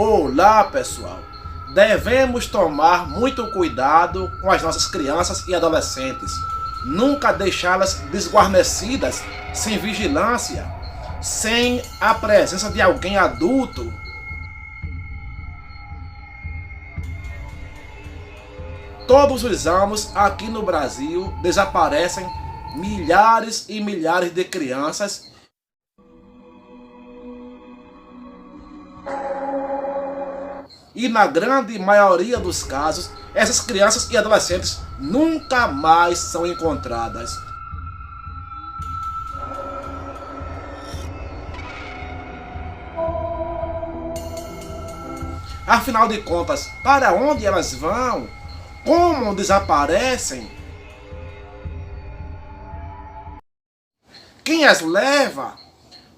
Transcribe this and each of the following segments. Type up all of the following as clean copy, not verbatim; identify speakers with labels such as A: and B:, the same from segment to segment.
A: Olá pessoal, devemos tomar muito cuidado com as nossas crianças e adolescentes, nunca deixá-las desguarnecidas, sem vigilância, sem a presença de alguém adulto. Todos os anos aqui no Brasil desaparecem milhares e milhares de crianças e na grande maioria dos casos, essas crianças e adolescentes nunca mais são encontradas. Afinal de contas, para onde elas vão? Como desaparecem? Quem as leva?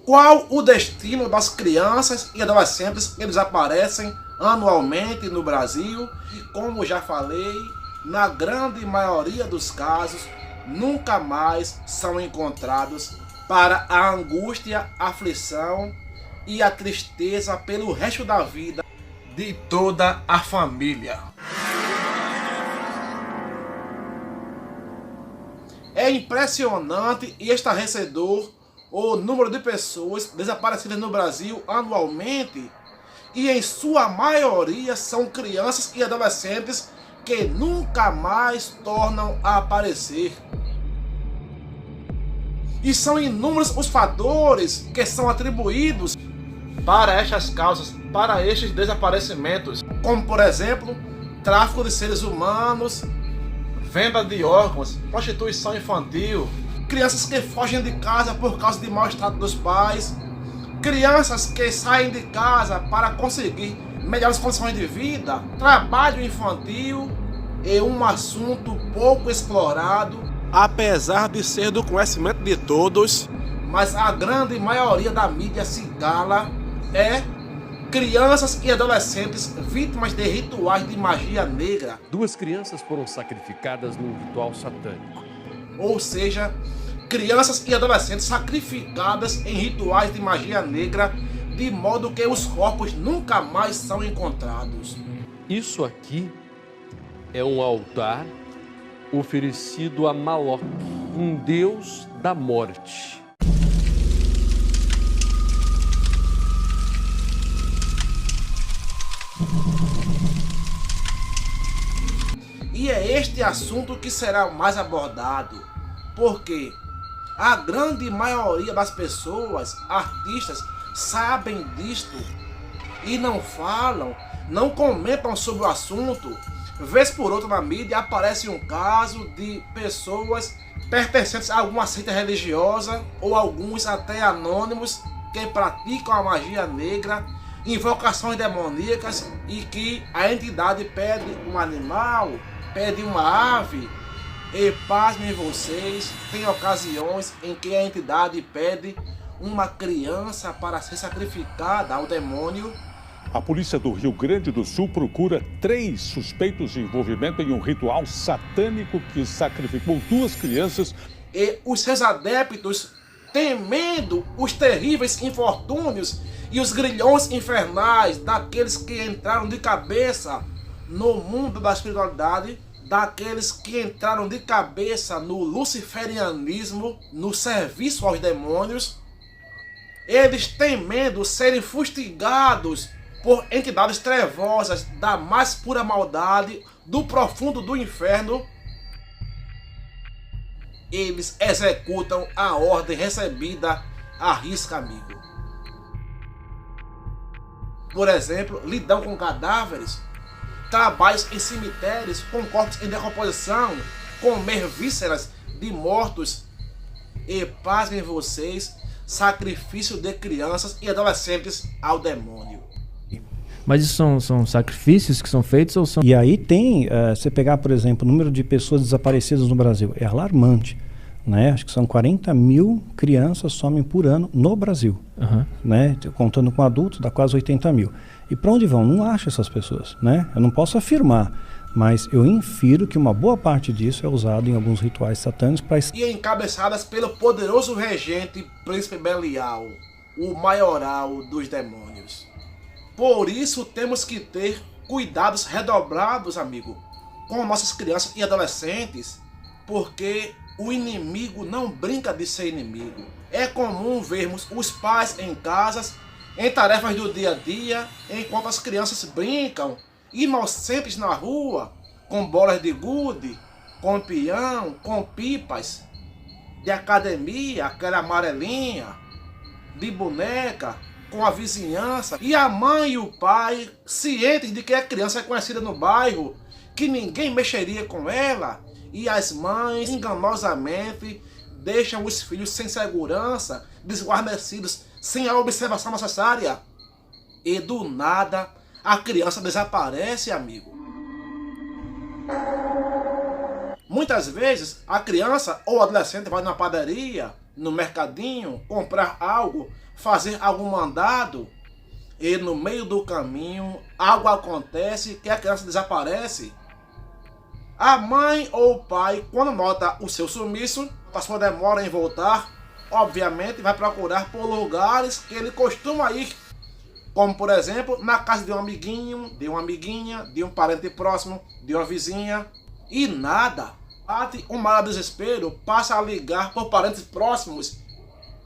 A: Qual o destino das crianças e adolescentes que desaparecem anualmente no Brasil? E como já falei, na grande maioria dos casos, nunca mais são encontrados, para a angústia, a aflição e a tristeza pelo resto da vida de toda a família. É impressionante e estarrecedor o número de pessoas desaparecidas no Brasil anualmente, e em sua maioria são crianças e adolescentes que nunca mais tornam a aparecer. E são inúmeros os fatores que são atribuídos para estas causas, para estes desaparecimentos, como por exemplo, tráfico de seres humanos, venda de órgãos, prostituição infantil, crianças que fogem de casa por causa de mau estado dos pais, crianças que saem de casa para conseguir melhores condições de vida, trabalho infantil é um assunto pouco explorado, apesar de ser do conhecimento de todos, mas a grande maioria da mídia se cala. Crianças e adolescentes vítimas de rituais de magia negra.
B: 2 crianças foram sacrificadas num ritual satânico.
A: Ou seja, crianças e adolescentes sacrificadas em rituais de magia negra, de modo que os corpos nunca mais são encontrados.
B: Isso aqui é um altar oferecido a Moloch, um deus da morte.
A: E é este assunto que será mais abordado, porque a grande maioria das pessoas, artistas, sabem disto e não falam, não comentam sobre o assunto. Vez por outra na mídia aparece um caso de pessoas pertencentes a alguma seita religiosa, ou alguns até anônimos, que praticam a magia negra, invocações demoníacas, e que a entidade pede um animal, pede uma ave. E pasmem vocês, tem ocasiões em que a entidade pede uma criança para ser sacrificada ao demônio.
C: A polícia do Rio Grande do Sul procura 3 suspeitos de envolvimento em um ritual satânico que sacrificou 2 crianças.
A: E os seus adeptos, temendo os terríveis infortúnios e os grilhões infernais daqueles que entraram de cabeça no mundo da espiritualidade, daqueles que entraram de cabeça no luciferianismo, no serviço aos demônios, eles temendo serem fustigados por entidades trevosas da mais pura maldade, do profundo do inferno, eles executam a ordem recebida à risca, amigo. Por exemplo, lidam com cadáveres, trabalhos em cemitérios com corpos em decomposição, comer vísceras de mortos e, pasmem vocês, sacrifício de crianças e adolescentes ao demônio.
D: Mas isso são sacrifícios que são feitos ou são...
E: E aí tem, você pegar, por exemplo, o número de pessoas desaparecidas no Brasil, é alarmante. Né? Acho que são 40 mil crianças somem por ano no Brasil. Né? Contando com adultos, dá quase 80 mil. E para onde vão? Não acho essas pessoas. Né? Eu não posso afirmar, mas eu infiro que uma boa parte disso é usado em alguns rituais satânicos para...
A: E encabeçadas pelo poderoso regente Príncipe Belial, o maioral dos demônios. Por isso temos que ter cuidados redobrados, amigo, com nossas crianças e adolescentes, porque o inimigo não brinca de ser inimigo. É comum vermos os pais em casas, em tarefas do dia a dia, enquanto as crianças brincam, inocentes na rua, com bolas de gude, com peão, com pipas de academia, aquela amarelinha, de boneca, com a vizinhança. E a mãe e o pai, cientes de que a criança é conhecida no bairro, que ninguém mexeria com ela, e as mães enganosamente deixam os filhos sem segurança, desguarnecidos, sem a observação necessária. E do nada, a criança desaparece, amigo. Muitas vezes, a criança ou adolescente vai na padaria, no mercadinho, comprar algo, fazer algum mandado, e no meio do caminho, algo acontece que a criança desaparece. A mãe ou o pai, quando nota o seu sumiço, a sua demora em voltar, obviamente vai procurar por lugares que ele costuma ir, como por exemplo, na casa de um amiguinho, de uma amiguinha, de um parente próximo, de uma vizinha, e nada. Bate um maior desespero, passa a ligar por parentes próximos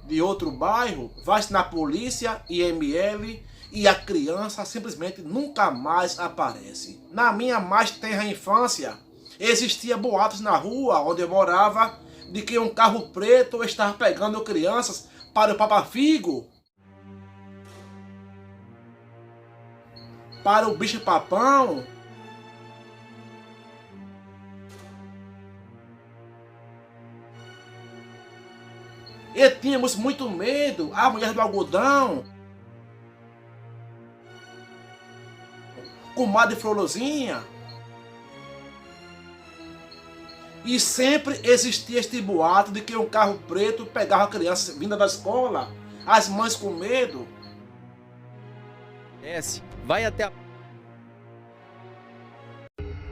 A: de outro bairro, vai-se na polícia, IML, e a criança simplesmente nunca mais aparece. Na minha mais tenra infância, existia boatos na rua onde eu morava de que um carro preto estava pegando crianças para o Papa-Figo, para o bicho-papão. E tínhamos muito medo, a mulher do algodão, comadre Florzinha. E sempre existia este boato de que um carro preto pegava a criança vinda da escola, as mães com medo.
F: Desce, vai até a...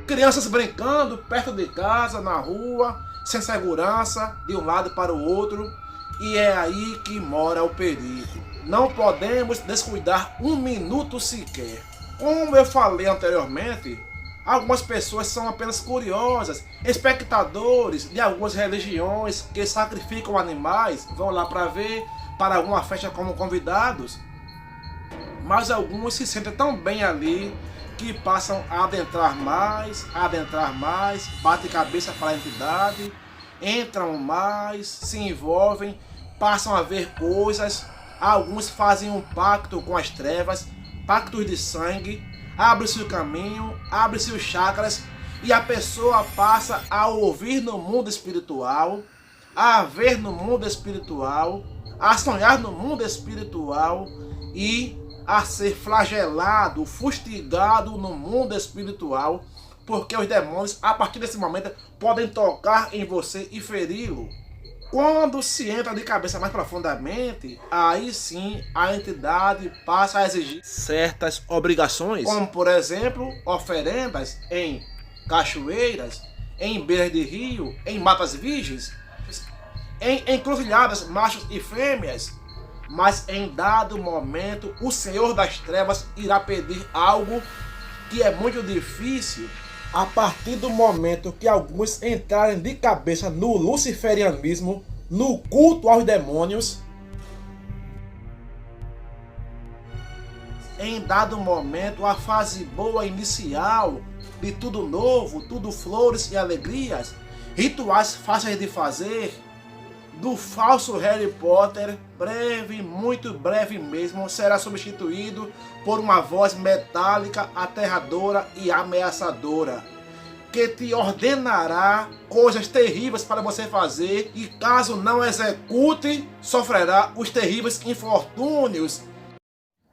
A: Crianças brincando perto de casa, na rua, sem segurança, de um lado para o outro. E é aí que mora o perigo. Não podemos descuidar um minuto sequer. Como eu falei anteriormente, algumas pessoas são apenas curiosas, espectadores de algumas religiões que sacrificam animais, vão lá para ver, para alguma festa como convidados. Mas alguns se sentem tão bem ali que passam a adentrar mais, batem cabeça para a entidade, entram mais, se envolvem, passam a ver coisas. Alguns fazem um pacto com as trevas, pactos de sangue, abre-se o caminho, abre-se os chakras, e a pessoa passa a ouvir no mundo espiritual, a ver no mundo espiritual, a sonhar no mundo espiritual e a ser flagelado, fustigado no mundo espiritual, porque os demônios, a partir desse momento, podem tocar em você e feri-lo. Quando se entra de cabeça mais profundamente, aí sim a entidade passa a exigir certas obrigações, como por exemplo, oferendas em cachoeiras, em beiras de rio, em matas virgens, em encruzilhadas machos e fêmeas. Mas em dado momento, o Senhor das Trevas irá pedir algo que é muito difícil. A partir do momento que alguns entrarem de cabeça no luciferianismo, no culto aos demônios, em dado momento, a fase boa inicial de tudo novo, tudo flores e alegrias, rituais fáceis de fazer, do falso Harry Potter, breve, muito breve mesmo, será substituído por uma voz metálica, aterradora e ameaçadora, que te ordenará coisas terríveis para você fazer, e caso não execute, sofrerá os terríveis infortúnios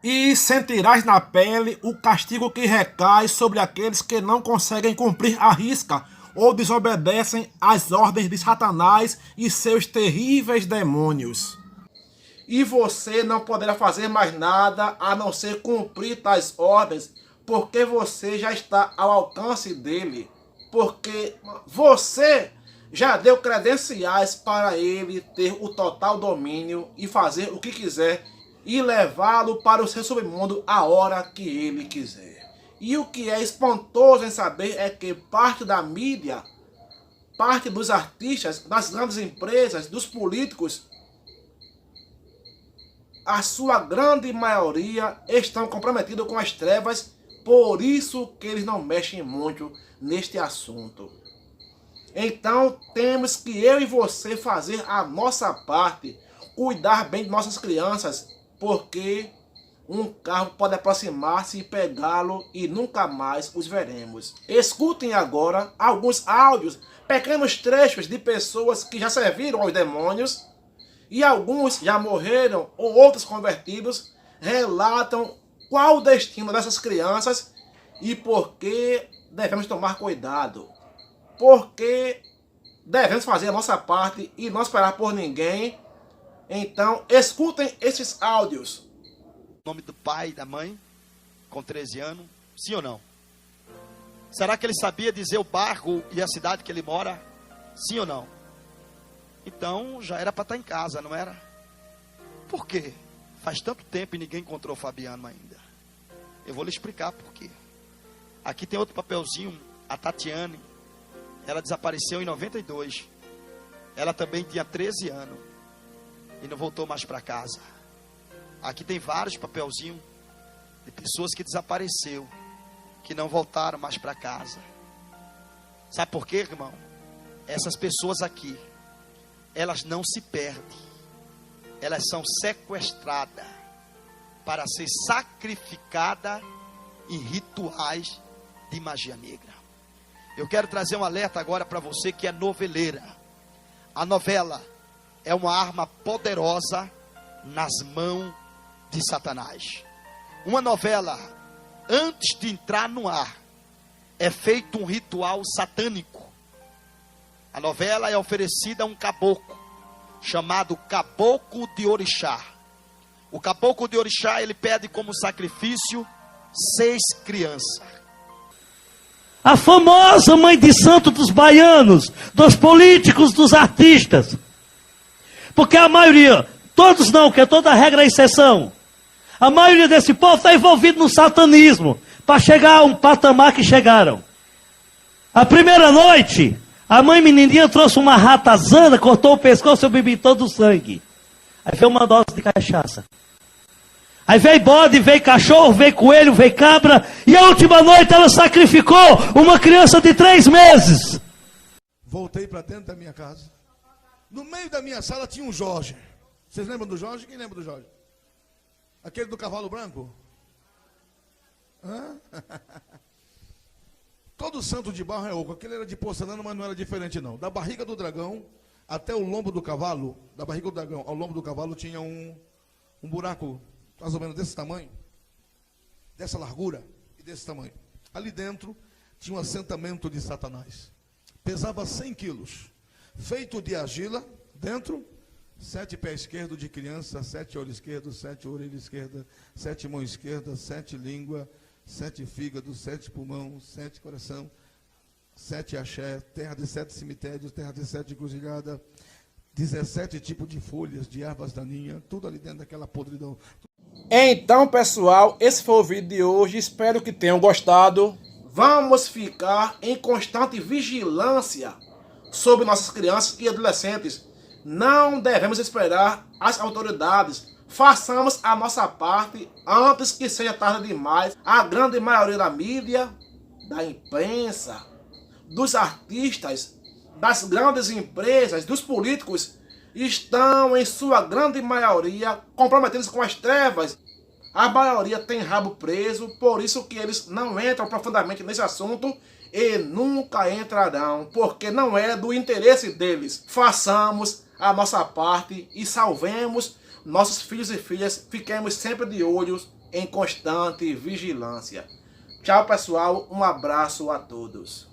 A: e sentirás na pele o castigo que recai sobre aqueles que não conseguem cumprir a risca ou desobedecem às ordens de Satanás e seus terríveis demônios. E você não poderá fazer mais nada a não ser cumprir tais ordens, porque você já está ao alcance dele. Porque você já deu credenciais para ele ter o total domínio e fazer o que quiser e levá-lo para o seu submundo a hora que ele quiser. E o que é espantoso em saber é que parte da mídia, parte dos artistas, das grandes empresas, dos políticos, a sua grande maioria estão comprometidos com as trevas, por isso que eles não mexem muito neste assunto. Então temos que eu e você fazer a nossa parte, cuidar bem de nossas crianças, porque um carro pode aproximar-se e pegá-lo e nunca mais os veremos. Escutem agora alguns áudios, pequenos trechos de pessoas que já serviram aos demônios e alguns já morreram ou outros convertidos, relatam qual o destino dessas crianças e por que devemos tomar cuidado. Porque devemos fazer a nossa parte e não esperar por ninguém. Então, escutem esses áudios.
F: O nome do pai e da mãe, com 13 anos, sim ou não? Será que ele sabia dizer o bairro e a cidade que ele mora? Sim ou não? Então, já era para estar em casa, não era? Por quê? Faz tanto tempo e ninguém encontrou o Fabiano ainda. Eu vou lhe explicar por quê. Aqui tem outro papelzinho, a Tatiane. Ela desapareceu em 92. Ela também tinha 13 anos. E não voltou mais para casa. Aqui tem vários papelzinhos de pessoas que desapareceu, que não voltaram mais para casa. Sabe por quê, irmão? Essas pessoas aqui, elas não se perdem. Elas são sequestradas para ser sacrificadas em rituais de magia negra. Eu quero trazer um alerta agora para você que é noveleira. A novela é uma arma poderosa nas mãos de Satanás. Uma novela, antes de entrar no ar, é feito um ritual satânico. A novela é oferecida a um caboclo, chamado Caboclo de Orixá. O Caboclo de Orixá, ele pede como sacrifício 6 crianças.
G: A famosa mãe de santo dos baianos, dos políticos, dos artistas. Porque a maioria, todos não, que é toda regra é exceção. A maioria desse povo está envolvido no satanismo, para chegar a um patamar que chegaram. A primeira noite, a mãe menininha trouxe uma ratazana, cortou o pescoço, eu bebi todo o sangue. Aí veio uma dose de cachaça. Aí veio bode, veio cachorro, veio coelho, veio cabra. E a última noite ela sacrificou uma criança de 3 meses.
H: Voltei para dentro da minha casa. No meio da minha sala tinha um Jorge. Vocês lembram do Jorge? Quem lembra do Jorge? Aquele do cavalo branco? Hã? Todo santo de barro é oco. Aquele era de porcelana, mas não era diferente não. Da barriga do dragão até o lombo do cavalo, da barriga do dragão ao lombo do cavalo tinha um buraco, mais ou menos desse tamanho, dessa largura e desse tamanho. Ali dentro tinha um assentamento de Satanás. Pesava 100 quilos. Feito de argila, dentro, 7 pés esquerdos de criança, 7 olhos esquerdos, 7 orelhas esquerdas, 7 mãos esquerdas, 7 língua, 7 fígado, 7 pulmão, 7 coração, 7 axé, terra de 7 cemitérios, terra de 7 encruzilhada, 17 tipos de folhas, de ervas daninhas, tudo ali dentro daquela podridão.
A: Então, pessoal, esse foi o vídeo de hoje. Espero que tenham gostado. Vamos ficar em constante vigilância sobre nossas crianças e adolescentes. Não devemos esperar as autoridades. Façamos a nossa parte antes que seja tarde demais. A grande maioria da mídia, da imprensa, dos artistas, das grandes empresas, dos políticos, estão em sua grande maioria comprometidos com as trevas. A maioria tem rabo preso, por isso que eles não entram profundamente nesse assunto e nunca entrarão, porque não é do interesse deles. Façamos a nossa parte e salvemos nossos filhos e filhas. Fiquemos sempre de olhos em constante vigilância. Tchau, pessoal. Um abraço a todos.